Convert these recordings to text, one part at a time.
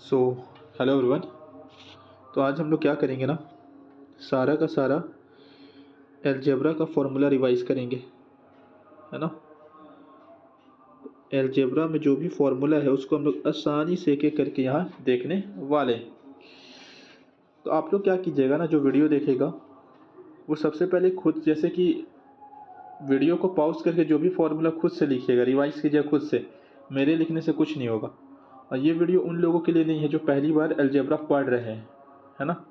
So hello everyone. तो आज हम लोग क्या करेंगे ना, सारा का सारा अलजेब्रा का फॉर्मूला रिवाइज करेंगे, है ना। अलजेब्रा में जो भी फॉर्मूला है उसको हम लोग आसानी से एक एक करके यहाँ देखने वाले हैं। तो आप लोग क्या कीजिएगा ना, जो वीडियो देखेगा वो सबसे पहले खुद, जैसे कि वीडियो को पॉज करके जो भी फॉर्मूला खुद से लिखिएगा, रिवाइज कीजिएगा खुद से। मेरे लिखने से कुछ नहीं होगा। और ये वीडियो उन लोगों के लिए नहीं है जो पहली बार अलजेब्रा पढ़ रहे हैं, है ना।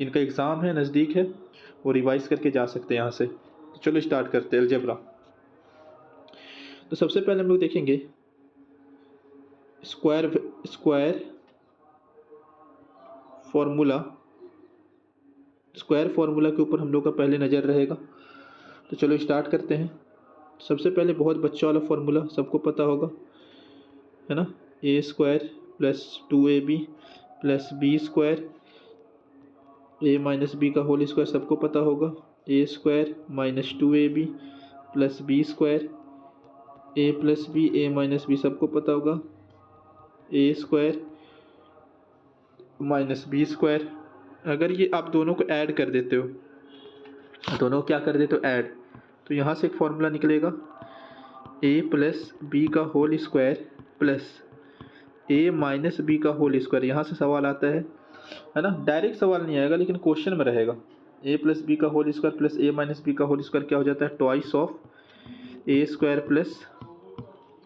इनका एग्ज़ाम है, नज़दीक है, वो रिवाइज करके जा सकते हैं यहाँ से। तो चलो स्टार्ट करते हैं अलजेब्रा। तो सबसे पहले हम लोग देखेंगे square square formula. Square formula के ऊपर हम लोग का पहले नज़र रहेगा। तो चलो स्टार्ट करते हैं। सबसे पहले बहुत बच्चा वाला फार्मूला सबको पता होगा, है ना। A square plus 2ab plus b square, a minus b का होल स्क्वायर सबको पता होगा। A square minus 2ab plus b square, a plus b, a minus b सबको पता होगा। A square minus b square. अगर ये आप दोनों को ऐड कर देते हो, दोनों क्या कर देते हो ऐड, तो यहाँ से एक फॉर्मूला निकलेगा ए प्लस बी का whole square plus a minus b का होल स्क्वायर। यहाँ से सवाल आता है ना। डायरेक्ट सवाल नहीं आएगा लेकिन क्वेश्चन में रहेगा। ए प्लस बी का whole square plus a minus b का होल स्क्वायर क्या हो जाता है, twice of a square plus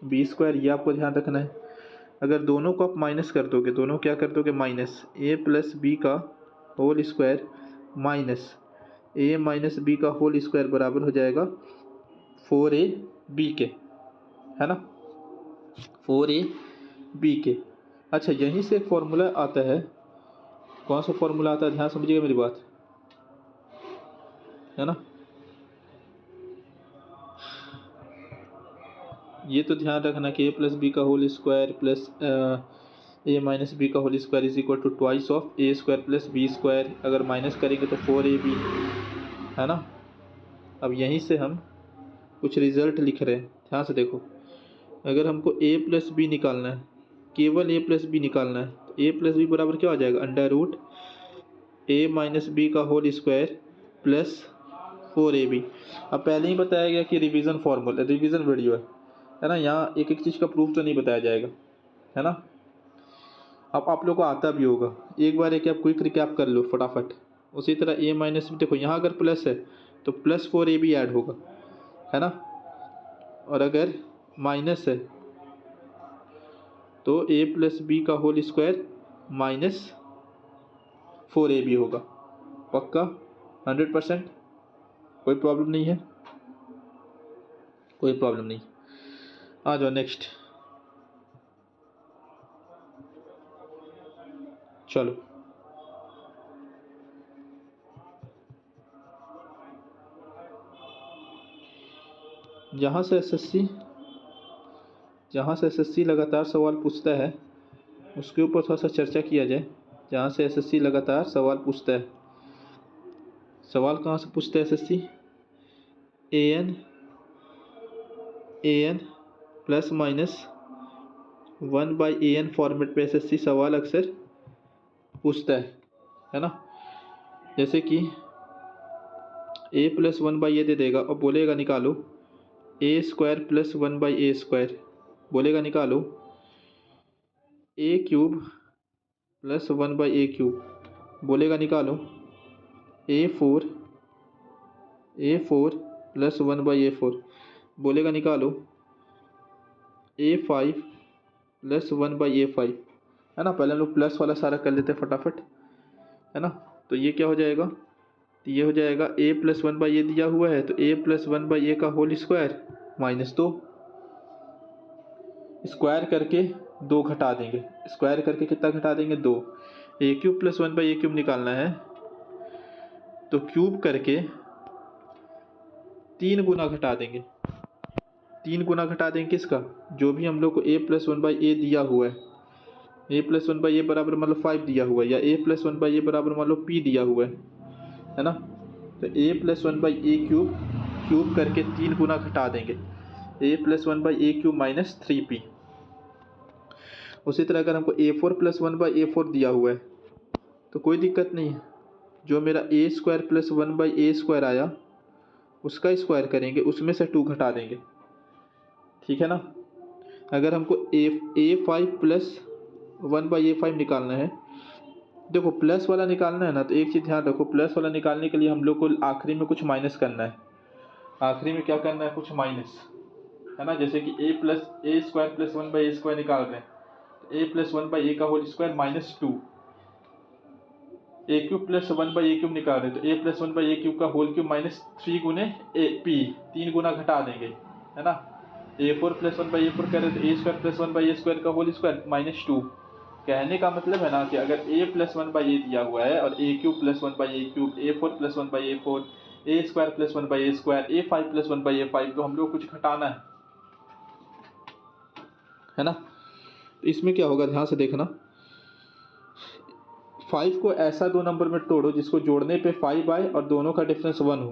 b square. ये आपको ध्यान रखना है। अगर दोनों को आप माइनस कर दोगे, दोनों क्या कर दोगे माइनस, ए प्लस बी का होल स्क्वायर माइनस ए माइनस बी का होल स्क्वायर बराबर हो जाएगा 4ab के, है ना, 4ab के। अच्छा, यहीं से एक फॉर्मूला आता है। कौन सा फॉर्मूला आता है, ध्यान समझिएगा मेरी बात, है ना। ये तो ध्यान रखना कि ए प्लस बी का whole square plus a minus b का whole square is equal to twice of a square plus b square. अगर माइनस करेंगे तो 4ab, है ना। अब यहीं से हम कुछ रिजल्ट लिख रहे हैं, ध्यान से देखो। अगर हमको a प्लस बी निकालना है, केवल a प्लस बी निकालना है, तो a प्लस बी बराबर क्या हो जाएगा, अंडर रूट ए माइनस बी का होल स्क्वायर प्लस 4ab। अब पहले ही बताया गया कि रिवीजन फॉर्मूला, रिवीजन वीडियो है ना। यहाँ एक एक चीज़ का प्रूफ तो नहीं बताया जाएगा, है ना। अब आप लोग को आता भी होगा, एक बार एक आप क्विक रिकैप कर लो फटाफट। उसी तरह a माइनस बी, देखो यहाँ अगर प्लस है तो प्लस 4ab ऐड होगा, है ना। और अगर माइनस है तो a प्लस बी का होल स्क्वायर माइनस 4ab होगा। पक्का 100%, कोई प्रॉब्लम नहीं है, कोई प्रॉब्लम नहीं। आ जाओ नेक्स्ट। चलो जहाँ से एसएससी लगातार सवाल पूछता है उसके ऊपर थोड़ा सा चर्चा किया जाए। जहाँ से एसएससी लगातार सवाल पूछता है, सवाल कहाँ से पूछता है SSC, n plus minus 1/an format पे एसएससी सवाल अक्सर पूछता है ना। जैसे कि a प्लस 1/a दे देगा और बोलेगा निकालो ए स्क्वायर प्लस 1/a स्क्वायर, बोलेगा निकालो a cube plus 1/a cube, बोलेगा निकालो a4 प्लस 1/a4, बोलेगा निकालो a5 प्लस 1/a5, है ना। पहले हम लोग प्लस वाला सारा कर लेते हैं फटाफट, है ना। तो ये क्या हो जाएगा, तो ये हो जाएगा a प्लस 1/a दिया हुआ है तो a प्लस 1/a का होल स्क्वायर माइनस 2, स्क्वायर करके 2 घटा देंगे, स्क्वायर करके कितना घटा देंगे 2। a cube plus 1/a cube निकालना है तो क्यूब करके 3 गुना घटा देंगे। 3 गुना घटा देंगे किसका, जो भी हम लोग को a प्लस 1/a दिया हुआ है। a प्लस 1/a बराबर मान लो 5 दिया हुआ है, या a प्लस 1/a बराबर मान लो p दिया हुआ है ना। तो a प्लस 1/a क्यूब करके 3 गुना घटा देंगे, a plus 1/a cube minus 3p। उसी तरह अगर हमको a4 प्लस 1/a4 दिया हुआ है तो कोई दिक्कत नहीं है, जो मेरा a स्क्वायर प्लस 1/a² आया उसका स्क्वायर करेंगे, उसमें से 2 घटा देंगे, ठीक है ना। अगर हमको a5 प्लस 1/a5 निकालना है, देखो प्लस वाला निकालना है ना, तो एक चीज़ ध्यान रखो, प्लस वाला निकालने के लिए हम लोग को आखिरी में कुछ माइनस करना है। आखिरी में क्या करना है, कुछ माइनस, है ना। जैसे कि a स्क्वायर प्लस 1/a² निकाल रहे हैं, तो a प्लस 1/a का whole square -2, a³ plus 1/a³ निकाल रहे हैं, तो a प्लस 1/a³ का होल क्यूब -3 गुने p, 3 गुना घटा देंगे, है ना। a4 प्लस 1/a4 कर रहे हैं, तो a स्क्वायर प्लस 1/a² का होल स्क्वायर -2। कहने का मतलब है ना कि अगर a प्लस 1/a दिया हुआ है और a³ plus 1/a³, a4 plus 1/a4, a square plus 1/a², a5 plus 1/a5, तो हम लोग कुछ घटाना है ना। तो इसमें क्या होगा, ध्यान से देखना, 5 को ऐसा 2 नंबर में तोड़ो जिसको जोड़ने पे 5 आए और दोनों का डिफरेंस 1 हो।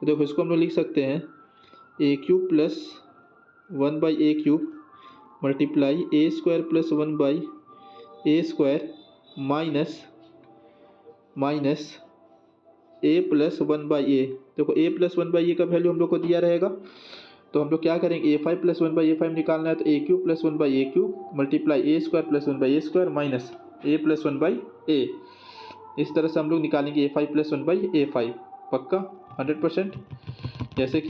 तो देखो इसको हम लोग लिख सकते हैं a³ plus 1/a³ multiply a square plus 1/a² minus a plus 1/a। देखो a प्लस 1/a का वैल्यू हम लोग को दिया रहेगा, तो हम लोग क्या करेंगे, a5 प्लस 1/a5 निकालना है, तो a³ plus 1/a³ multiply a square plus 1/a² minus a plus 1/a। इस तरह से हम लोग निकालेंगे a5 प्लस 1/a5, पक्का 100%। जैसे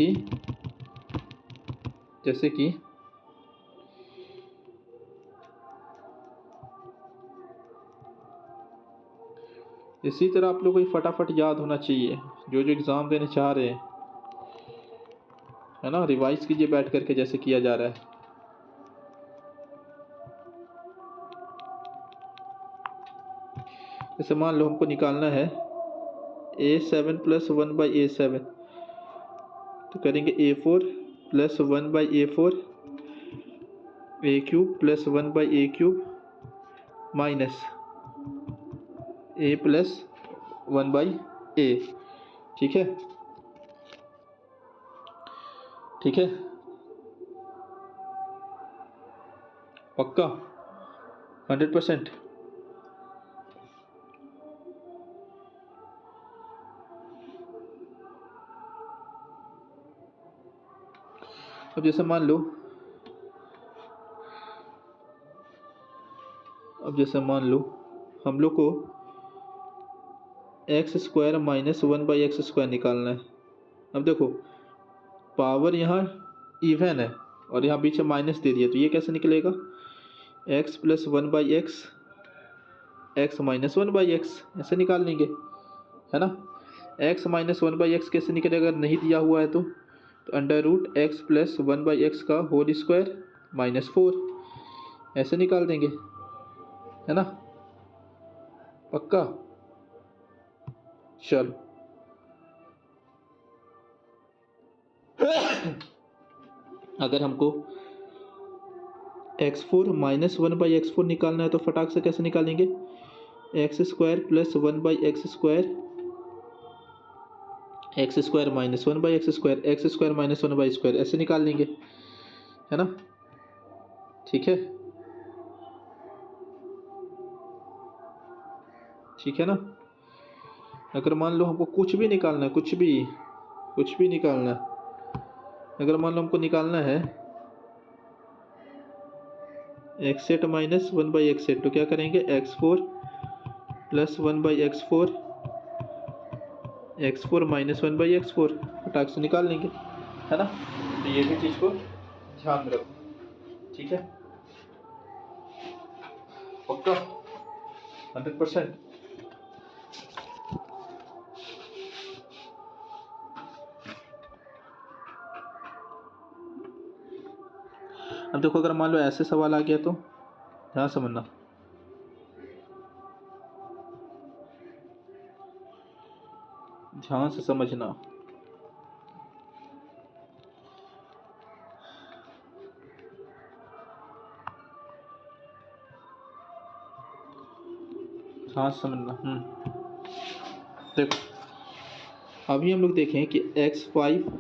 कि इसी तरह आप लोगों को फटाफट याद होना चाहिए, जो जो एग्ज़ाम देने चाह रहे हैं, है ना। रिवाइज कीजिए बैठ करके जैसे किया जा रहा है। जैसे मान लो हमको निकालना है a7 प्लस 1/a7, तो करेंगे a4 plus 1/a4, a³ plus 1/a³ minus a plus 1/a, ठीक है, ठीक है, पक्का 100%। अब जैसे मान लो हम लोग को x स्क्वायर माइनस 1/x² निकालना है। अब देखो पावर यहाँ इवन है और यहाँ बीच में माइनस दे दिया, तो ये कैसे निकलेगा, x plus 1/x, x minus 1/x, ऐसे निकाल लेंगे, है ना। x माइनस 1/x कैसे निकलेगा, अगर नहीं दिया हुआ है तो under root x plus 1/x का होल स्क्वायर -4, ऐसे निकाल देंगे, है ना, पक्का। चलो अगर हमको x4 माइनस 1/x4 निकालना है तो फटाक से कैसे निकालेंगे, x square plus 1/x², x square minus 1/x², x square minus 1/² ऐसे निकाल लेंगे, है ना, ठीक है, ठीक है ना। अगर मान लो हमको कुछ भी निकालना है, कुछ भी निकालना है, अगर मान लो हमको निकालना है x8 माइनस 1/x8, तो क्या करेंगे, x4 plus 1/x4, x4 minus 1/x4, फटाक से निकाल लेंगे, है ना। तो ये भी चीज़ को ध्यान में रखो, ठीक है, पक्का 100%। अब देखो अगर मान लो ऐसे सवाल आ गया तो ध्यान समझना, ध्यान से समझना, ध्यान से समझना। देखो अभी हम लोग देखें कि x5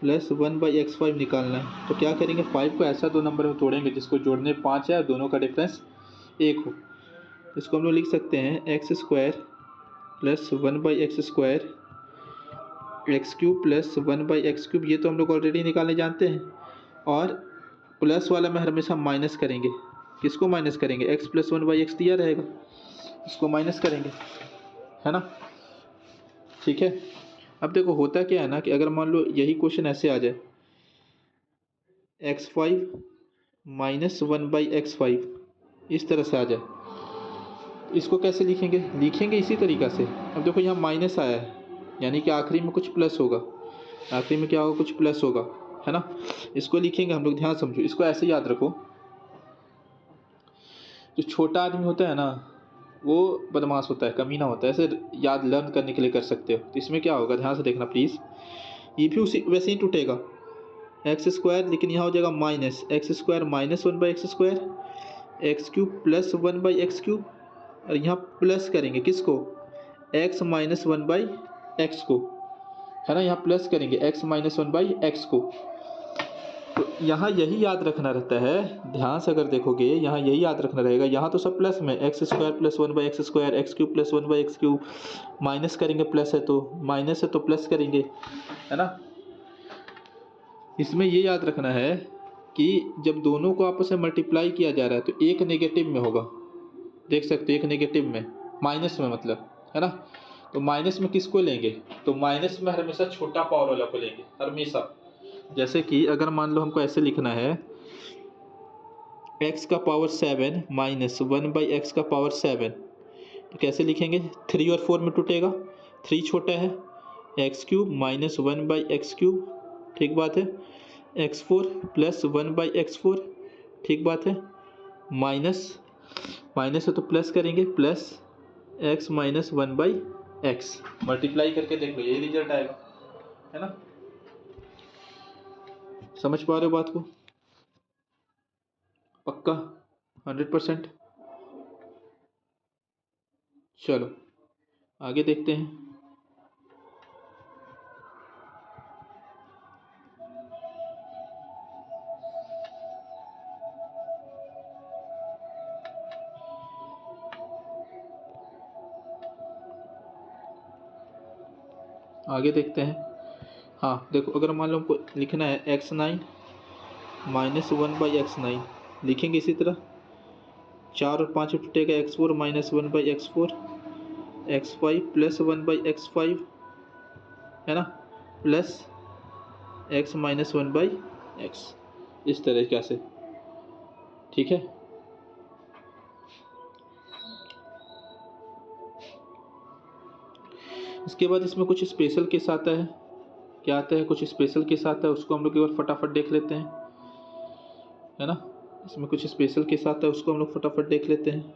प्लस 1/x5 निकालना है। तो क्या करेंगे, 5 को ऐसा दो नंबर में तोड़ेंगे जिसको जोड़ने 5 है और दोनों का डिफरेंस 1 हो। इसको हम लोग लिख सकते हैं x² plus 1/x² x³ plus 1/x³। ये तो हम लोग ऑलरेडी निकालने जानते हैं। और प्लस वाला में हमेशा माइनस करेंगे। किसको माइनस करेंगे, x प्लस 1/x दिया रहेगा, इसको माइनस करेंगे, है ना। ठीक है। अब देखो होता क्या है ना कि अगर मान लो यही क्वेश्चन ऐसे आ जाए, x5 माइनस 1/x5 इस तरह से आ जाए, इसको कैसे लिखेंगे, लिखेंगे इसी तरीक़ा से। अब देखो यहाँ माइनस आया है, यानी कि आखिरी में कुछ प्लस होगा, आखिरी में क्या होगा, कुछ प्लस होगा, है ना। इसको लिखेंगे हम लोग, ध्यान समझो, इसको ऐसे याद रखो। जो छोटा आदमी होता है ना वो बदमाश होता है, कमीना होता है, ऐसे याद लर्न करने के लिए कर सकते हो। तो इसमें क्या होगा, ध्यान से देखना प्लीज़। ये भी उसी वैसे ही टूटेगा, x², लेकिन यहाँ हो जाएगा minus x² minus 1/x², x³ plus 1/x³ और यहाँ प्लस करेंगे किसको, x माइनस 1/x को, है ना। यहाँ प्लस करेंगे x माइनस 1/x को। तो यहाँ यही याद रखना रहता है, ध्यान से अगर देखोगे यहाँ यही याद रखना रहेगा। यहाँ तो सब प्लस में, x² plus 1/x², x³ plus 1/x³, minus करेंगे प्लस है तो माइनस है तो प्लस करेंगे, है ना। इसमें ये याद रखना है कि जब दोनों को आपस में मल्टीप्लाई किया जा रहा है तो एक नेगेटिव में होगा, देख सकते हो, एक नेगेटिव में, माइनस में मतलब, है ना। तो माइनस में किसको लेंगे, तो माइनस में हमेशा छोटा पावर वाला को लेंगे हमेशा। जैसे कि अगर मान लो हमको ऐसे लिखना है, x का पावर 7 माइनस 1/x का पावर 7, तो कैसे लिखेंगे, 3 और 4 में टूटेगा, 3 छोटा है, x³ माइनस 1/x³, ठीक बात है, x4 प्लस 1/x4, ठीक बात है, माइनस माइनस है तो प्लस करेंगे, plus x minus 1/x, multiply करके देख लो, यही रिजल्ट आएगा, है ना। समझ पा रहे हो बात को, पक्का 100%। चलो आगे देखते हैं। आगे देखते हैं। हाँ देखो, अगर मान लो हमको लिखना है x9 माइनस 1/x9, लिखेंगे इसी तरह, 4 और 5 टूटेगा, x4 minus 1/x4, x5 plus 1/x5, है ना, प्लस x माइनस 1/x, इस तरीक़े से, ठीक है। इसके बाद इसमें कुछ स्पेशल केस आता है, क्या आता है, कुछ स्पेशल केस आता है, उसको हम लोग एक बार फटाफट देख लेते हैं, है ना। इसमें कुछ स्पेशल केस आता है, उसको हम लोग फटाफट देख लेते हैं।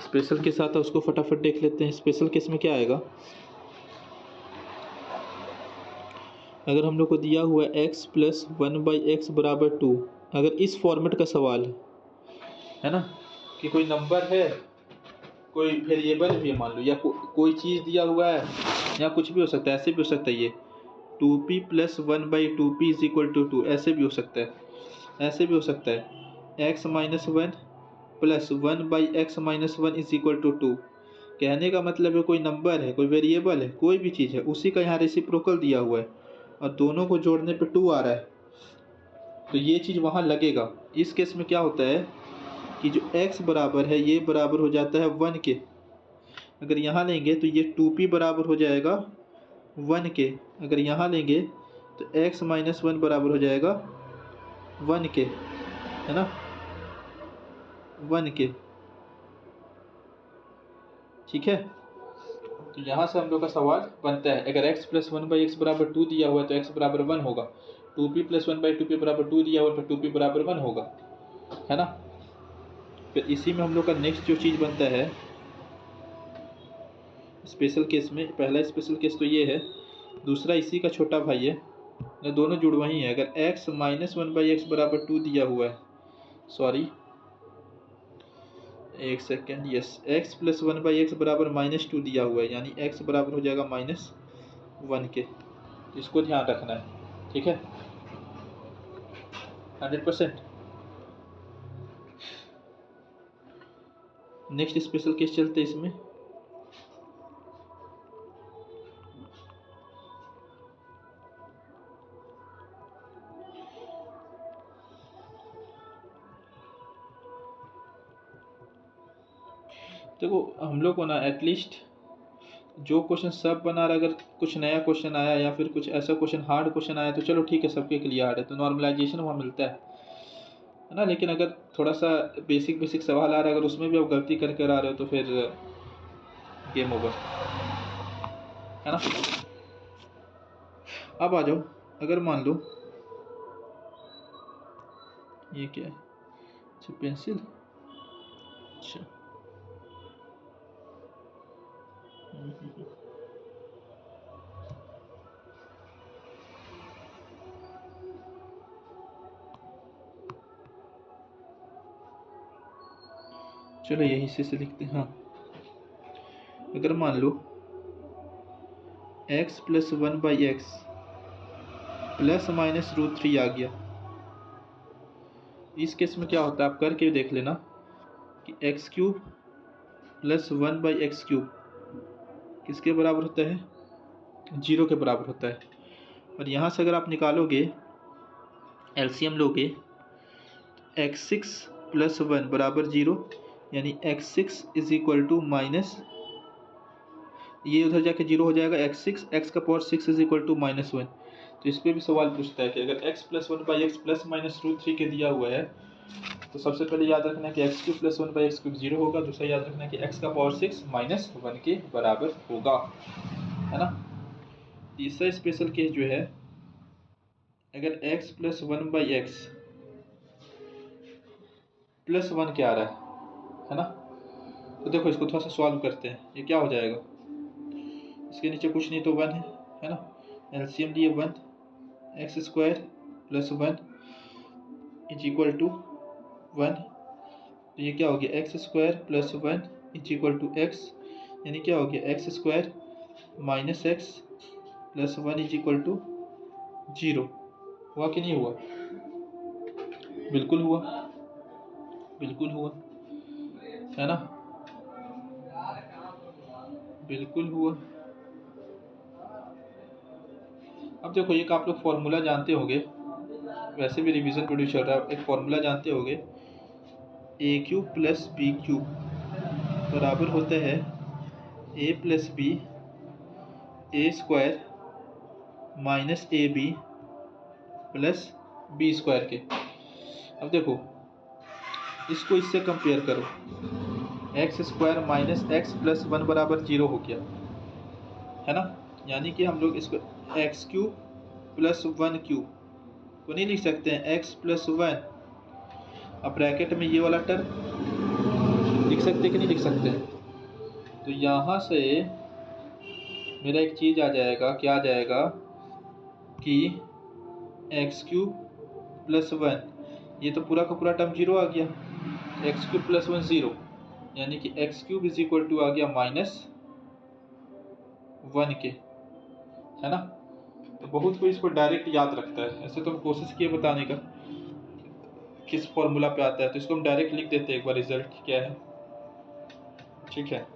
स्पेशल केस आता है, उसको फटाफट देख लेते हैं। स्पेशल केस में क्या आएगा, अगर हम लोग को दिया हुआ x प्लस 1/x बराबर 2, अगर इस फॉर्मेट का सवाल है ना, कि कोई नंबर है, कोई वेरिएबल भी है मान लो, या कोई चीज़ दिया हुआ है, या कुछ भी हो सकता है, ऐसे भी हो सकता है, ये 2p plus 1/2p is equal to 2, ऐसे भी हो सकता है, ऐसे भी हो सकता है, x minus 1 plus 1/x minus 1 is equal to 2। कहने का मतलब है कोई नंबर है, कोई वेरिएबल है, कोई भी चीज़ है, उसी का यहाँ रेसिप्रोकल दिया हुआ है और दोनों को जोड़ने पे 2 आ रहा है, तो ये चीज़ वहाँ लगेगा। इस केस में क्या होता है कि जो x बराबर है ये बराबर हो जाता है 1 के, अगर यहाँ लेंगे तो ये 2p बराबर हो जाएगा 1 के, अगर यहाँ लेंगे तो x माइनस 1 बराबर हो जाएगा 1 के, है ना, 1 के, ठीक है। तो यहाँ से हम लोग का सवाल बनता है, अगर x प्लस 1/x बराबर 2 दिया हुआ है तो x बराबर 1 होगा, 2p प्लस 1/2p बराबर 2 दिया हुआ है तो 2p बराबर 1 होगा, है ना। फिर इसी में हम लोग का नेक्स्ट जो चीज़ बनता है स्पेशल केस में, पहला स्पेशल केस तो ये है, दूसरा इसी का छोटा भाई है, दोनों जुड़वा ही है। अगर x माइनस 1/x बराबर 2 दिया हुआ है, सॉरी एक second, yes, x plus 1/x बराबर -2 दिया हुआ है, यानी x बराबर हो जाएगा -1 के। इसको ध्यान रखना है, ठीक है, 100%। नेक्स्ट स्पेशल केस चलते हैं इसमें। देखो हम लोग को ना एटलीस्ट जो क्वेश्चन सब बना रहा, अगर कुछ नया क्वेश्चन आया या फिर कुछ ऐसा क्वेश्चन हार्ड क्वेश्चन आया तो चलो ठीक है, सबके लिए हार्ड है तो नॉर्मलाइजेशन वहाँ मिलता है ना। लेकिन अगर थोड़ा सा बेसिक बेसिक सवाल आ रहा है, अगर उसमें भी आप गलती करके आ रहे हो तो फिर गेम ओवर, है ना। अब आ जाओ, अगर मान लो ये क्या है, अच्छा पेंसिल, अच्छा चलो यही से लिखते हैं। हाँ, अगर मान लो x प्लस 1/x प्लस -√3 आ गया, इस केस में क्या होता है आप करके देख लेना कि x³ प्लस 1/x³ किसके बराबर होता है, 0 के बराबर होता है। और यहाँ से अगर आप निकालोगे एलसीएम लोगे, x6 प्लस 1 बराबर 0, यानी x6 is equal to minus, ये उधर जाके 0 हो जाएगा, x6 x का पावर 6 इज इक्वल टू -1। तो इस पर भी सवाल पूछता है कि अगर x प्लस 1/x प्लस -√3 के दिया हुआ है तो सबसे पहले याद रखना है कि x³ प्लस 1/x³ 0 होगा, दूसरा याद रखना है कि x का पावर 6 -1 के बराबर होगा, है ना। तीसरा स्पेशल केस जो है, अगर x प्लस 1/x प्लस 1 क्या आ रहा है ना। तो देखो इसको थोड़ा सा सॉल्व करते हैं, ये क्या हो जाएगा, इसके नीचे कुछ नहीं तो 1 है ना। एलसीएम लिए 1, x² plus 1 is equal to 1, तो ये क्या हो गया, x² plus 1 is equal to x, यानी क्या हो गया, x² minus x plus 1 is equal to 0। हुआ कि नहीं हुआ, बिल्कुल हुआ, बिल्कुल हुआ, है ना, बिल्कुल हुआ। अब देखो एक आप लोग फॉर्मूला जानते होंगे, वैसे भी रिवीजन वीडियो चल रहा है, एक फॉर्मूला जानते होंगे, a³ प्लस b³ बराबर होता है a plus b a² minus ab plus b² के। अब देखो इसको इससे कंपेयर करो, x² माइनस x प्लस 1 बराबर 0 हो गया, है ना, यानी कि हम लोग इसको x³ प्लस 1³ को नहीं लिख सकते हैं, x प्लस 1, अब ब्रैकेट में ये वाला टर्म लिख सकते कि नहीं लिख सकते हैं। तो यहाँ से मेरा एक चीज़ आ जाएगा, क्या आ जाएगा कि x³ प्लस 1, ये तो पूरा का पूरा टर्म 0 आ गया, x³ प्लस 1 0, यानी कि x³ इज इक्वल टू आ गया -1 के, है ना। तो बहुत कोई इसको डायरेक्ट याद रखता है, ऐसे तो हम कोशिश किए बताने का किस फॉर्मूला पे आता है, तो इसको हम डायरेक्ट लिख देते हैं एक बार रिजल्ट क्या है, ठीक है।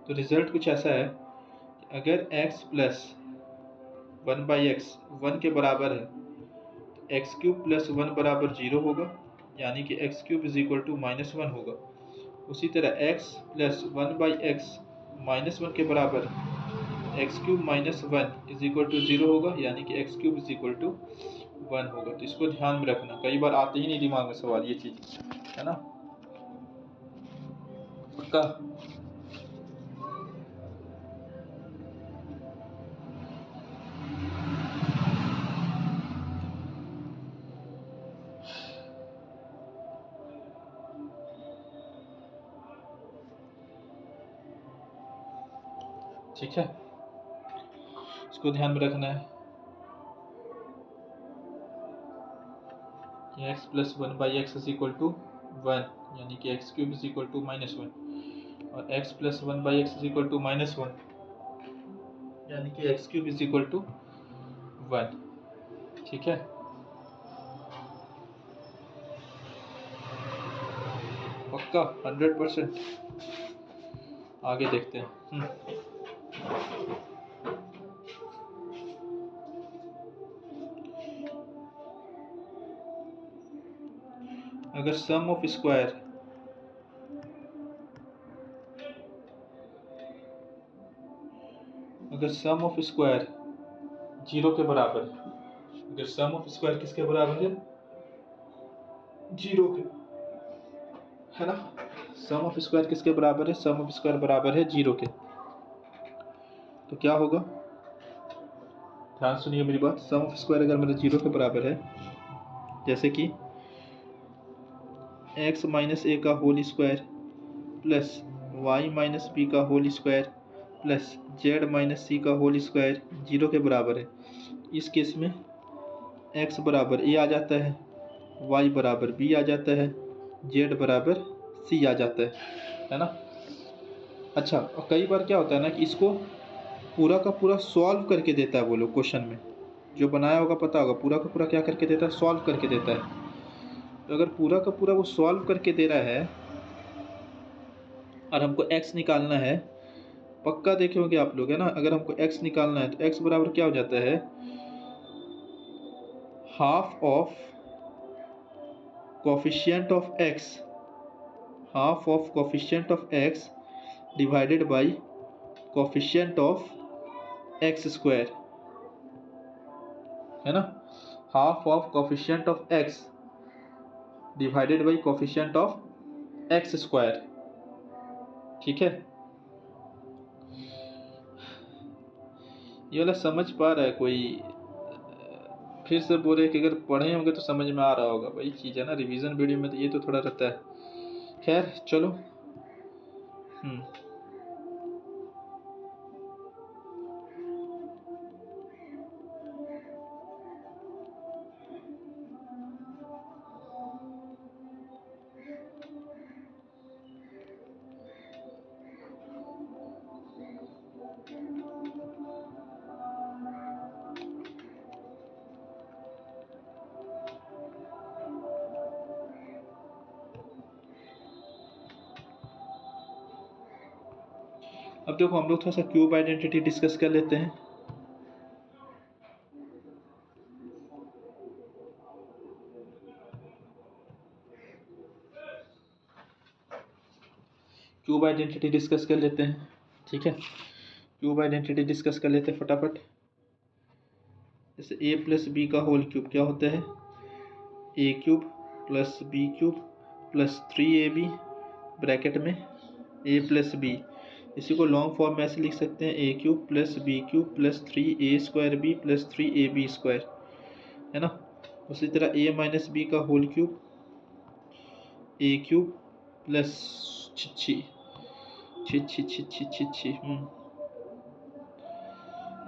तो रिजल्ट कुछ ऐसा है, अगर x प्लस 1/x 1 के बराबर है तो x³ प्लस 1 बराबर 0 होगा, यानी कि x³ इज इक्वल टू -1 होगा। उसी तरह x प्लस 1/x -1 के बराबर x³ minus 1 is equal to 0 होगा, यानी कि x³ इज इक्वल टू 1 होगा। तो इसको ध्यान में रखना, कई बार आते ही नहीं दिमाग में सवाल ये चीज़, है ना, पक्का। ठीक है, इसको ध्यान में रखना है कि x plus 1/x is equal to 1, यानी कि x cube is equal to -1, और x plus 1/x is equal to -1, यानी कि x cube is equal to 1। ठीक है, पक्का 100%। आगे देखते हैं। अगर सम ऑफ स्क्वायर जीरो के बराबर, अगर सम ऑफ स्क्वायर किसके बराबर है, जीरो के, है ना। सम ऑफ स्क्वायर किसके बराबर है, सम ऑफ स्क्वायर बराबर है जीरो के। तो क्या होगा, ध्यान सुनिए मेरी बात। सम ऑफ स्क्वायर अगर मेरा जीरो के बराबर है, जैसे कि x माइनस ए का whole square plus y minus b का whole square plus z minus c का होल स्क्वायर जीरो के बराबर है। इस केस में x बराबर a आ जाता है, y बराबर b आ जाता है, z बराबर c आ जाता है ना। अच्छा, और कई बार क्या होता है ना कि इसको पूरा का पूरा सॉल्व करके देता है वो लोग, क्वेश्चन में जो बनाया होगा पता होगा, पूरा का पूरा क्या करके देता है, सॉल्व करके देता है। तो अगर पूरा का पूरा वो सॉल्व करके दे रहा है और हमको x निकालना है, पक्का देखे होंगे आप लोग, है ना। अगर हमको x निकालना है तो x बराबर क्या हो जाता है, half of coefficient of x, half of coefficient of x divided by coefficient of x square, है ना। Half of coefficient of x divided by coefficient of x square. ठीक है, ये वाला समझ पा रहा है कोई? फिर से बोले कि अगर पढ़े होंगे तो समझ में आ रहा होगा, वही चीज़ है ना। रिवीजन वीडियो में तो ये तो थोड़ा रहता है। खैर चलो। अब देखो, हम लोग थोड़ा सा क्यूब आइडेंटिटी डिस्कस कर लेते हैं। क्यूब आइडेंटिटी डिस्कस कर लेते हैं। ठीक है, क्यूब आइडेंटिटी डिस्कस कर लेते हैं फटाफट। जैसे a प्लस बी का होल क्यूब क्या होता है, a cube plus b cube plus 3ab bracket में a प्लस बी। इसी को लॉन्ग फॉर्म में ऐसे लिख सकते हैं, a cube plus b cube plus 3a square b plus 3ab square, है ना। उसी तरह a माइनस बी का whole cube, a cube plus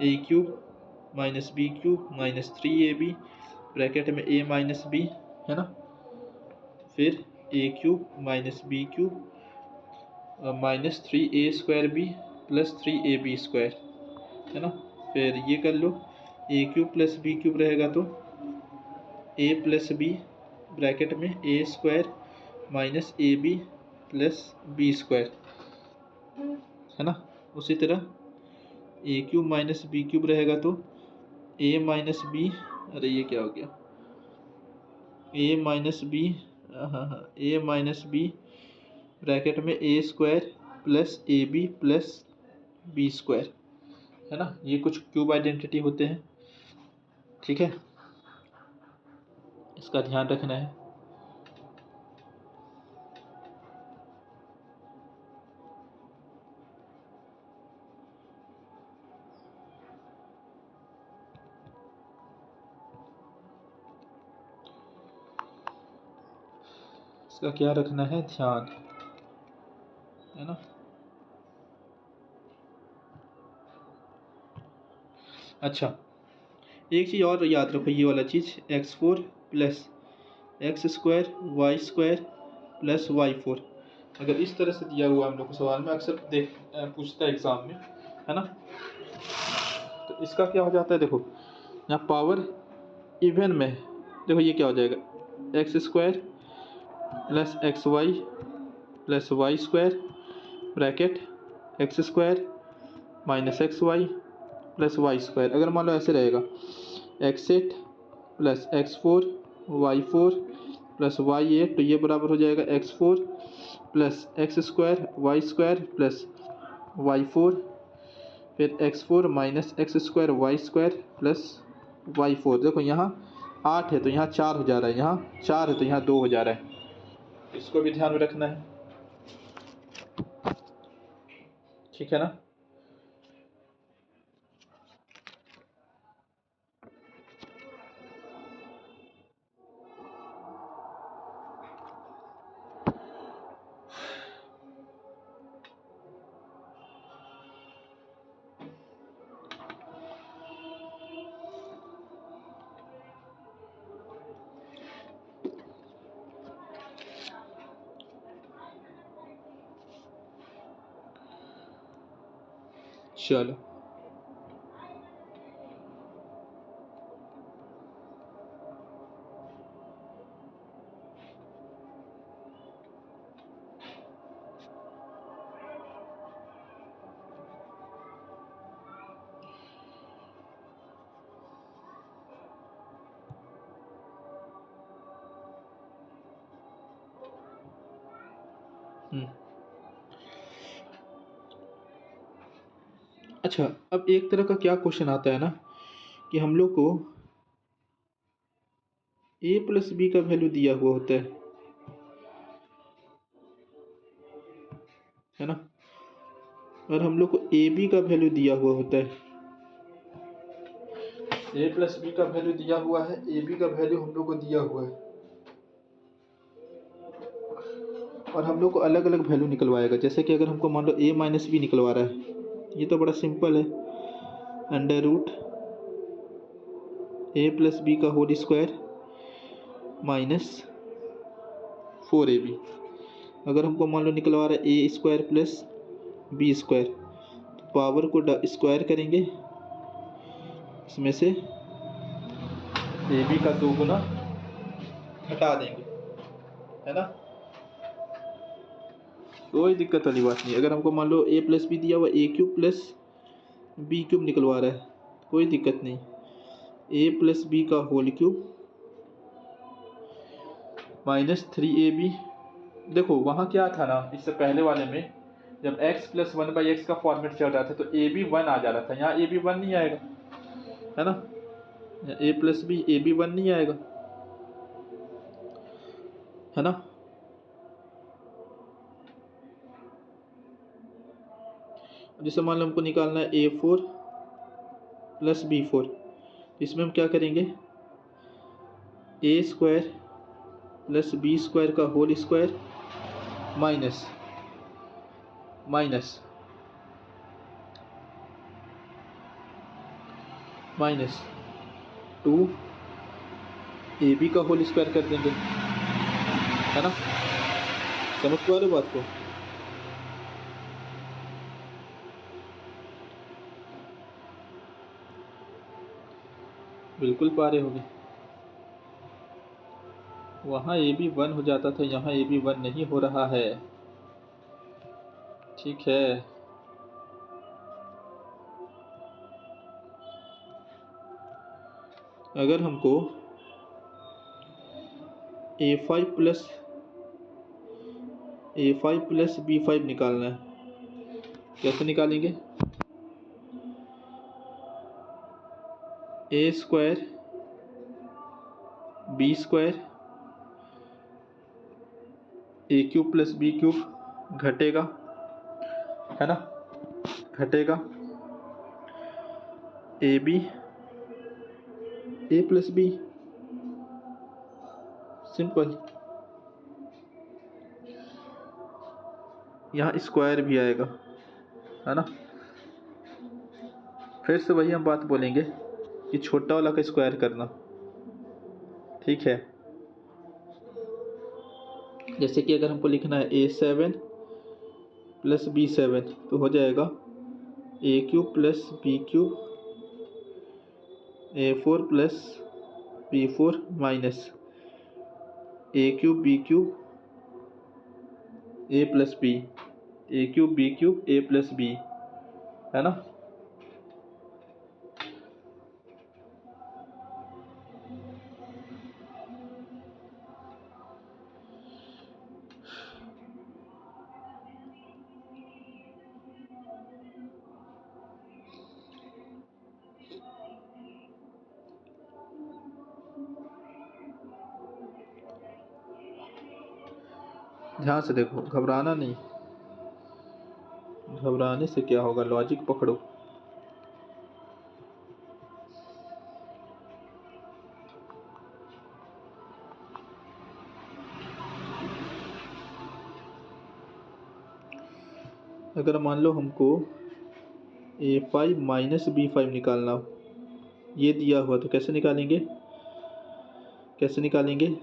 a cube minus b cube minus 3ab bracket में a माइनस बी, है ना। फिर a cube minus b cube minus 3a square b plus 3ab square, है ना। फिर ये कर लो, a cube plus b cube रहेगा तो a प्लस बी ब्रैकेट में a square minus a b plus b square, है ना। उसी तरह a cube minus b cube रहेगा तो ए माइनस बी, अरे ये क्या हो गया, a minus b, a minus b bracket में a square plus a b plus b square, है ना। ये कुछ क्यूब आइडेंटिटी होते हैं। ठीक है, इसका ध्यान रखना है। इसका क्या रखना है, ध्यान, है ना। अच्छा, एक चीज़ और याद रखो, ये वाला चीज़ x4 plus x square y square plus y4, अगर इस तरह से दिया हुआ हम लोग को सवाल में अक्सर पूछता है एग्ज़ाम में, है ना। तो इसका क्या हो जाता है, देखो यहाँ पावर इवन में, देखो ये क्या हो जाएगा, x square plus x y plus y square bracket x square minus x y plus y square. अगर मान लो ऐसे रहेगा, x8 plus x4 y4 plus y8, तो ये बराबर हो जाएगा x4 plus x square y square plus y4, फिर x4 minus x square y square plus y4। देखो यहाँ 8 है तो यहाँ 4 हो जा रहा है, यहाँ 4 है तो यहाँ 2 हो जा रहा है, इसको भी ध्यान में रखना है, ठीक है ना। चलो अच्छा, अब एक तरह का क्या क्वेश्चन आता है ना कि हम लोग को a प्लस बी का वैल्यू दिया हुआ होता है ना, और हम लोग को ए बी का वैल्यू दिया हुआ होता है, a प्लस बी का वैल्यू दिया हुआ है, ए बी का वैल्यू हम लोग को दिया हुआ है, और हम लोग को अलग अलग वैल्यू निकलवाएगा। जैसे कि अगर हमको मान लो a माइनस बी निकलवा रहा है, ये तो बड़ा सिंपल है, under root a plus b का होल स्क्वायर माइनस 4ab। अगर हमको मान लो निकलवा रहा है a square plus b square, तो पावर को स्क्वायर करेंगे, इसमें से ए बी का 2 गुना हटा देंगे, है ना, कोई दिक्कत वाली बात नहीं। अगर हमको मान लो a प्लस बी दिया हुआ, ए क्यूब प्लस बी क्यूब निकलवा रहा है, कोई दिक्कत नहीं, a प्लस बी का होल क्यूब माइनस 3ab। देखो वहाँ क्या था ना, इससे पहले वाले में जब x प्लस 1/x का फॉर्मेट चल रहा था तो ए बी 1 आ जा रहा था, यहाँ ए बी 1 नहीं आएगा, है ना, a plus b a b 1 नहीं आएगा, है ना। जैसे मान लो हमको निकालना है a4 प्लस b4, इसमें हम क्या करेंगे, a square plus b square का whole square minus minus minus 2ab का होल स्क्वायर कर देंगे, है ना, समझ पा रहे हो बात को। बिल्कुल पा रहे होगे, वहाँ ए बी 1 हो जाता था, यहाँ ए बी 1 नहीं हो रहा है, ठीक है। अगर हमको a5 प्लस b5 निकालना है, कैसे निकालेंगे, a square b square a cube plus b cube घटेगा, है ना, घटेगा a b a plus b, simple, यहाँ स्क्वायर भी आएगा, है ना, फिर से वही हम बात बोलेंगे कि छोटा वाला का स्क्वायर करना, ठीक है। जैसे कि अगर हमको लिखना है A7 प्लस B7 तो हो जाएगा A³ plus B³ A4 plus B4 minus A³ B³ A plus B, A³ B³ A plus B, है ना। ध्यान से देखो, घबराना नहीं, घबराने से क्या होगा, लॉजिक पकड़ो। अगर मान लो हमको A5 माइनस B5 निकालना हो, ये दिया हुआ, तो कैसे निकालेंगे, कैसे निकालेंगे,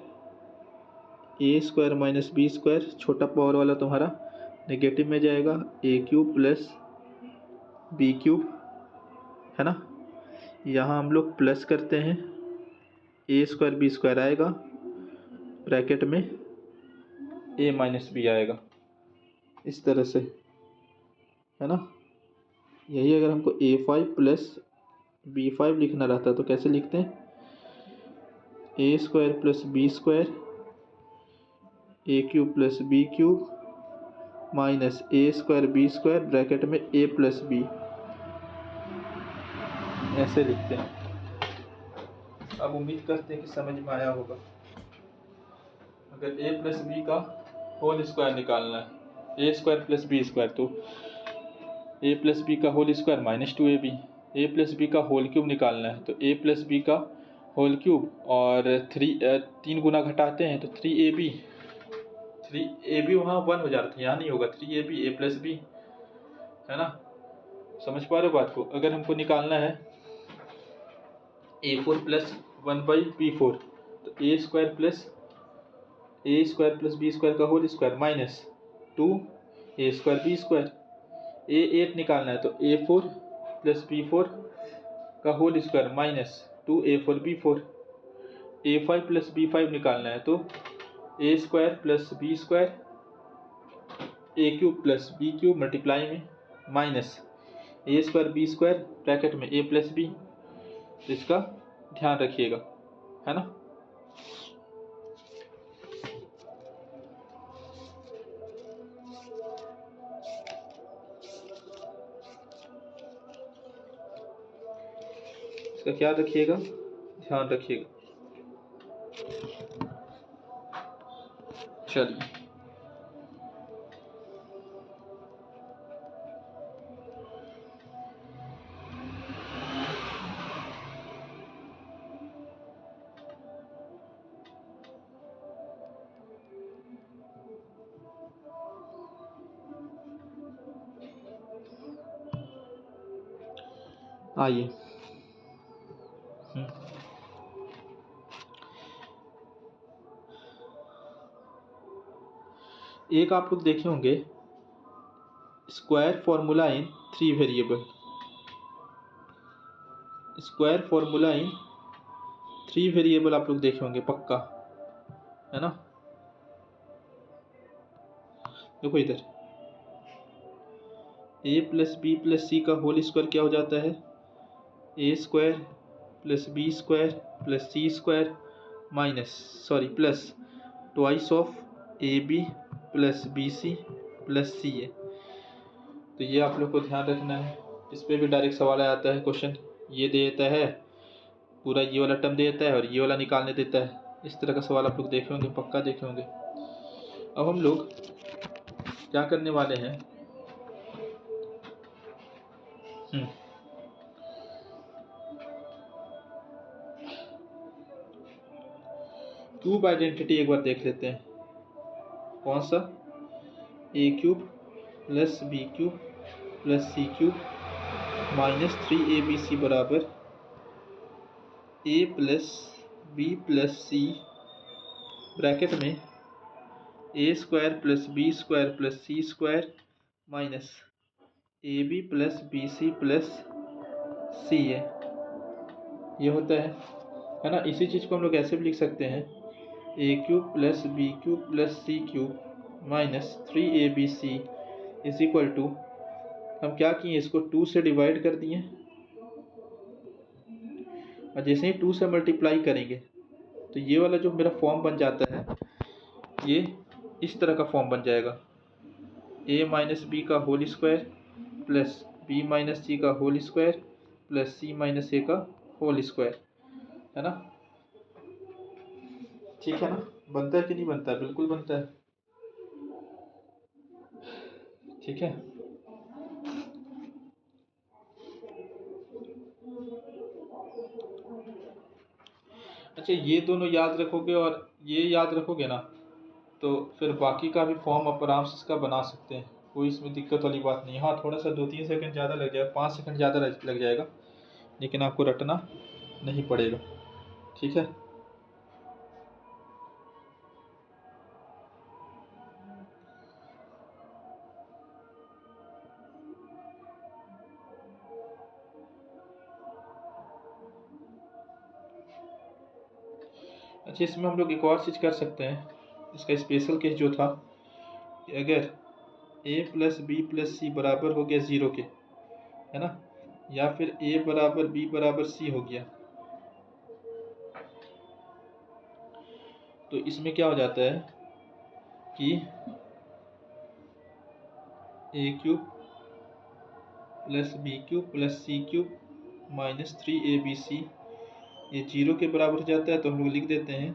A² माइनस B², छोटा पावर वाला तुम्हारा नेगेटिव में जाएगा, A³ प्लस B³, है ना। यहाँ हम लोग प्लस करते हैं, A² B² आएगा, ब्रैकेट में A माइनस B आएगा, इस तरह से, है ना। यही अगर हमको A5 प्लस B5 लिखना रहता तो कैसे लिखते हैं, A² plus B² A³ plus B³ minus A² B² bracket में A प्लस B, ऐसे लिखते हैं। अब उम्मीद करते हैं कि समझ में आया होगा। अगर A प्लस B का होल स्क्वायर निकालना है, A² प्लस B² तो A प्लस B का whole square minus 2AB, A plus B का होल क्यूब निकालना है तो A प्लस B का होल क्यूब और 3 गुना घटाते हैं तो 3AB, 3AB वहाँ 1 हो जाता है, यहाँ नहीं होगा, 3AB A प्लस B, है ना। समझ पा रहे हो बात को। अगर हमको निकालना है A4 प्लस 1/B4 तो A² प्लस B² का whole square minus 2A² B², A8 निकालना है तो A4 प्लस B4 का whole square minus 2A4 B4, A5 plus B5 निकालना है तो A² plus B² A³ plus B³ multiply में माइनस A² B² ब्रैकेट में A प्लस B, इसका ध्यान रखिएगा, है ना। इसका क्या रखिएगा, ध्यान रखिएगा। चलिए आइए, एक आप लोग देखे होंगे square formula in 3 variable, square formula in 3 variable आप लोग देखे होंगे पक्का, है ना। देखो इधर A plus B plus C का होल स्क्वायर क्या हो जाता है, A² plus B² plus C² minus plus twice of AB plus BC plus CA। तो ये आप लोग को ध्यान रखना है। इस पर भी डायरेक्ट सवाल आ जाता है, क्वेश्चन ये दे देता है, पूरा ये वाला टर्म दे देता है और ये वाला निकालने देता है, इस तरह का सवाल आप लोग देखे होंगे, पक्का देखे होंगे। अब हम लोग क्या करने वाले हैं, क्यूब आइडेंटिटी एक बार देख लेते हैं। कौन सा, A³ plus B³ plus C³ -3abc बराबर a plus b plus c bracket में a square plus b square plus c square minus a b plus b c plus c है, ये होता है ना। इसी चीज़ को हम लोग ऐसे भी लिख सकते हैं a cube plus b cube plus c cube minus 3abc is equal to, हम क्या किए, इसको 2 से डिवाइड कर दिए और जैसे ही 2 से मल्टीप्लाई करेंगे तो ये वाला जो मेरा फॉर्म बन जाता है, ये इस तरह का फॉर्म बन जाएगा a माइनस बी का whole square plus b minus c का whole square plus c minus a का होल स्क्वायर, है ना। ठीक है ना, बनता है कि नहीं बनता है? बिल्कुल बनता है। ठीक है, अच्छा ये दोनों याद रखोगे और ये याद रखोगे ना, तो फिर बाकी का भी फॉर्म आप आराम से इसका बना सकते हैं, कोई इसमें दिक्कत वाली बात नहीं। हाँ थोड़ा सा 2-3 सेकंड ज़्यादा लग जाएगा, 5 सेकंड ज़्यादा लग जाएगा, लेकिन आपको रटना नहीं पड़ेगा। ठीक है, अच्छा इसमें हम लोग एक और चीज़ कर सकते हैं, इसका स्पेशल केस जो था कि अगर a प्लस बी प्लस सी बराबर हो गया 0 के, है ना, या फिर a बराबर b बराबर c हो गया, तो इसमें क्या हो जाता है कि a cube plus b cube plus c cube minus 3abc ये 0 के बराबर हो जाता है, तो हम लोग लिख देते हैं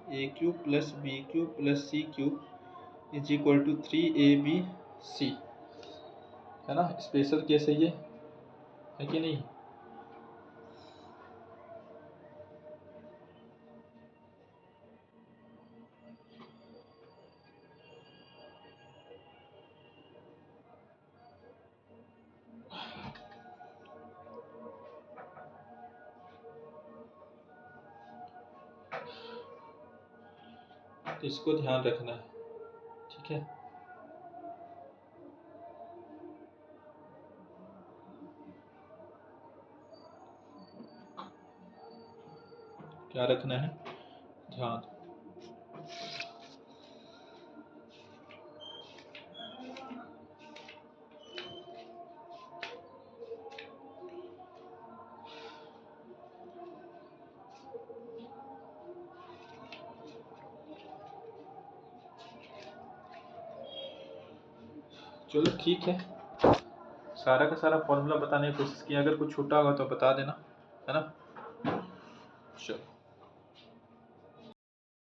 a cube plus b cube plus c cube is equal to 3abc, है ना। स्पेशल केस है ये, है कि नहीं। तो इसको ध्यान रखना है, ठीक है। क्या रखना है, ध्यान। चलो ठीक है, सारा का सारा फॉर्मूला बताने की कोशिश की, अगर कुछ छूटा होगा तो बता देना, है ना। चलो।